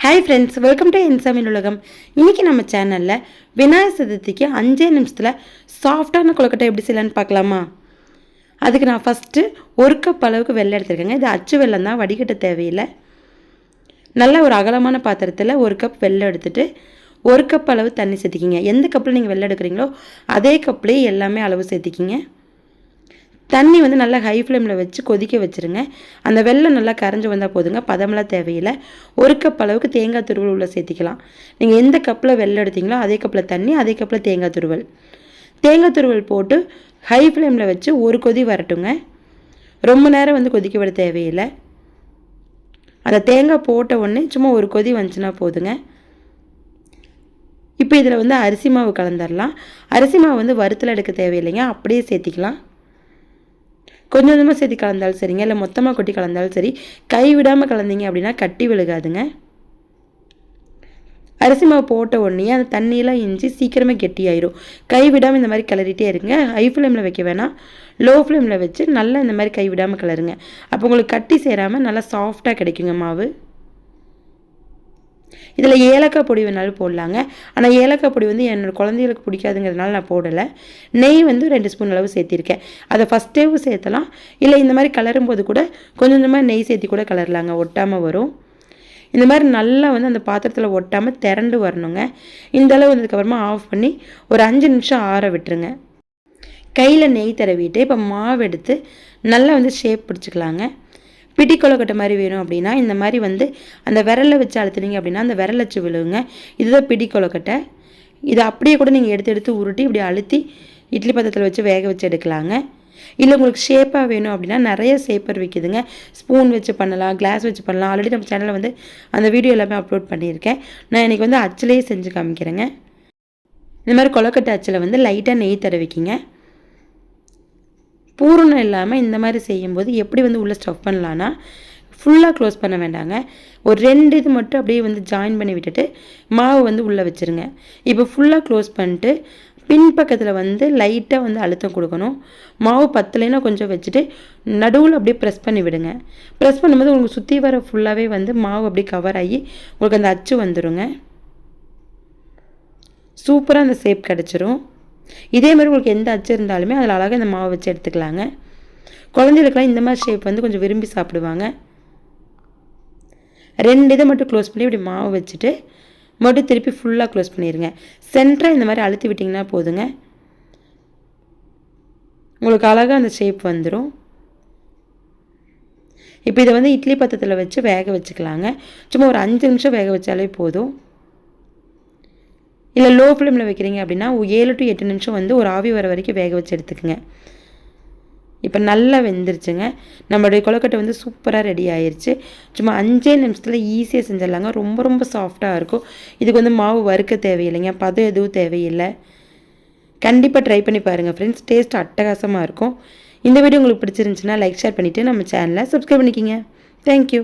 Hi friends, welcome to என் சமையல் உலகம். இன்றைக்கி நம்ம சேனலில் விநாயகர் சதுர்த்திக்கு 5 நிமிஷத்தில் சாஃப்டான கொழுக்கட்டை எப்படி செய்யலான்னு பார்க்கலாமா? அதுக்கு நான் ஃபஸ்ட்டு 1 கப் அளவுக்கு வெல்லம் எடுத்துருக்கேங்க. இது அச்சு வெல்லம் தான், வடிகட்ட தேவையில்லை. நல்ல ஒரு அகலமான பாத்திரத்தில் 1 கப் வெல்லம் எடுத்துகிட்டு 1 கப் அளவு தண்ணி சேர்த்திக்கிங்க. எந்த கப்பில் நீங்கள் வெல்லம் எடுக்கிறீங்களோ அதே கப்லேயே எல்லாமே அளவு சேர்த்திக்கிங்க. தண்ணி வந்து நல்லா ஹை ஃப்ளேமில் வச்சு கொதிக்க வச்சுருங்க. அந்த வெல்லம் நல்லா கரைஞ்சி வந்தால் போதுங்க, பதமெல்லாம் தேவையில்லை. 1 கப் அளவுக்கு தேங்காய் துருவல் உள்ள சேர்த்திக்கலாம். நீங்கள் எந்த கப்பில் வெல்லம் எடுத்தீங்களோ அதே கப்பில் தண்ணி, அதே கப்பில் தேங்காய் துருவல் போட்டு ஹை ஃப்ளேமில் வச்சு ஒரு கொதி வரட்டுங்க. ரொம்ப நேரம் வந்து கொதிக்க விட தேவையில்லை. அந்த தேங்காய் போட்ட உடனே சும்மா ஒரு கொதி வந்துச்சுன்னா போதுங்க. இப்போ இதில் வந்து அரிசி மாவு கலந்துடலாம். அரிசி மாவு வந்து வறுத்தில் எடுக்க தேவையில்லைங்க, அப்படியே சேர்த்திக்கலாம். கொஞ்சம் கொஞ்சமாக சேர்த்து கலந்தாலும் சரிங்க, இல்லை மொத்தமாக கொட்டி கலந்தாலும் சரி. கை விடாமல் கலந்தீங்க அப்படின்னா கட்டி விழுகாதுங்க. அரிசி மாவு போட்ட உடனே அந்த தண்ணியெல்லாம் இஞ்சி சீக்கிரமே கெட்டியாயிரும். கை விடாமல் இந்த மாதிரி கிளறிட்டே இருங்க. ஹை ஃப்ளேமில் வைக்க வேணாம், லோ ஃப்ளேமில் வச்சு நல்லா இந்த மாதிரி கை விடாமல் கிளறுங்க. அப்போ உங்களுக்கு கட்டி சேராமல் நல்லா சாஃப்டாக கிடைக்குங்க மாவு. இதில் ஏலக்காய் பொடி வேணாலும் போடலாங்க. ஆனால் ஏலக்காய் பொடி வந்து என்னோடய குழந்தைகளுக்கு பிடிக்காதுங்கிறதுனால நான் போடலை. நெய் வந்து 2 ஸ்பூன் அளவு சேர்த்திருக்கேன். அதை ஃபஸ்ட்டேவும் சேர்த்தலாம், இல்லை இந்த மாதிரி கலரும் போது கூட கொஞ்சம் கொஞ்சமாக நெய் சேர்த்தி கூட கலரலாங்க, ஒட்டாமல் வரும். இந்த மாதிரி நல்லா வந்து அந்த பாத்திரத்தில் ஒட்டாமல் திரண்டு வரணுங்க. இந்த அளவு வந்ததுக்கப்புறமா ஆஃப் பண்ணி ஒரு 5 நிமிஷம் ஆற விட்டுருங்க. கையில் நெய் தடவிட்டு இப்போ மாவு எடுத்து நல்லா வந்து ஷேப் பிடிச்சிக்கலாங்க. பிடி கொழுக்கட்டை மாதிரி வேணும் அப்படின்னா இந்த மாதிரி வந்து அந்த விரலை வச்சு அழுத்துனீங்க அப்படின்னா அந்த விரல் வச்சு விழுவுங்க. இதுதான் பிடி கொழுக்கட்டை. இதை அப்படியே கூட நீங்கள் எடுத்து உருட்டி இப்படி அழுத்தி இட்லி பாத்திரத்தில் வச்சு வேக வச்சு எடுக்கலாங்க. இல்லை உங்களுக்கு ஷேப்பாக வேணும் அப்படின்னா நிறைய ஷேப்பர் விற்கிதுங்க. ஸ்பூன் வச்சு பண்ணலாம், கிளாஸ் வச்சு பண்ணலாம். ஆல்ரெடி நம்ம சேனலில் வந்து அந்த வீடியோ எல்லாமே அப்லோட் பண்ணியிருக்கேன். நான் இன்றைக்கி வந்து அச்சிலேயே செஞ்சு காமிக்கிறேங்க. இந்த மாதிரி கொழுக்கட்டை அச்சில் வந்து லைட்டாக நெய் தடவிக்கிங்க. பூரணம் இல்லாமல் இந்த மாதிரி செய்யும்போது எப்படி வந்து உள்ளே ஸ்டஃப் பண்ணலான்னா, ஃபுல்லாக க்ளோஸ் பண்ண வேண்டாங்க. ஒரு 2 இது மட்டும் அப்படியே வந்து ஜாயின் பண்ணி விட்டுட்டு மாவு வந்து உள்ளே வச்சுருங்க. இப்போ ஃபுல்லாக க்ளோஸ் பண்ணிட்டு பின்பக்கத்தில் வந்து லைட்டாக வந்து அழுத்தம் கொடுக்கணும். மாவு பத்தலைன்னா கொஞ்சம் வச்சுட்டு நடுவில் அப்படியே ப்ரெஸ் பண்ணி விடுங்க. ப்ரெஸ் பண்ணும்போது உங்களுக்கு சுற்றி வர ஃபுல்லாகவே வந்து மாவு அப்படியே கவர் ஆகி உங்களுக்கு அந்த அச்சு வந்துடுங்க. சூப்பராக அந்த ஷேப் கிடச்சிரும். இதே மாதிரி உங்களுக்கு எந்த அச்சு இருந்தாலுமே அதில் அழகாக இந்த மாவு வச்சு எடுத்துக்கலாங்க. குழந்தைகளுக்கெல்லாம் இந்த மாதிரி ஷேப் வந்து கொஞ்சம் விரும்பி சாப்பிடுவாங்க. 2 இதை மட்டும் க்ளோஸ் பண்ணி இப்படி மாவு வச்சுட்டு மட்டும் திருப்பி ஃபுல்லாக க்ளோஸ் பண்ணிடுங்க. சென்டராக இந்த மாதிரி அழுத்தி விட்டிங்கன்னா போதுங்க, உங்களுக்கு அழகாக அந்த ஷேப் வந்துடும். இப்போ இதை வந்து இட்லி பாத்திரத்தில் வச்சு வேக வச்சுக்கலாங்க. சும்மா ஒரு 5 நிமிஷம் வேக வச்சாலே போதும். இல்லை லோ ஃப்ளேமில் வைக்கிறீங்க அப்படின்னா 7 to 8 நிமிஷம் வந்து ஒரு ஆவி வர வரைக்கும் வேக வச்சு எடுத்துக்கோங்க. இப்போ நல்லா வெந்துருச்சுங்க. நம்மளுடைய கொழுக்கட்டை வந்து சூப்பராக ரெடி ஆயிடுச்சு. சும்மா 5 நிமிஷத்தில் ஈஸியாக செஞ்சிடலாங்க. ரொம்ப ரொம்ப சாஃப்டாக இருக்கும். இதுக்கு வந்து மாவு வறுக்க தேவையில்லைங்க, பதம் எதுவும் தேவையில்லை. கண்டிப்பாக ட்ரை பண்ணி பாருங்கள் ஃப்ரெண்ட்ஸ், டேஸ்ட் அட்டகாசமாக இருக்கும். இந்த வீடியோ உங்களுக்கு பிடிச்சிருந்துச்சுன்னா லைக் ஷேர் பண்ணிவிட்டு நம்ம சேனலை சப்ஸ்கிரைப் பண்ணிக்கிங்க. தேங்க்யூ.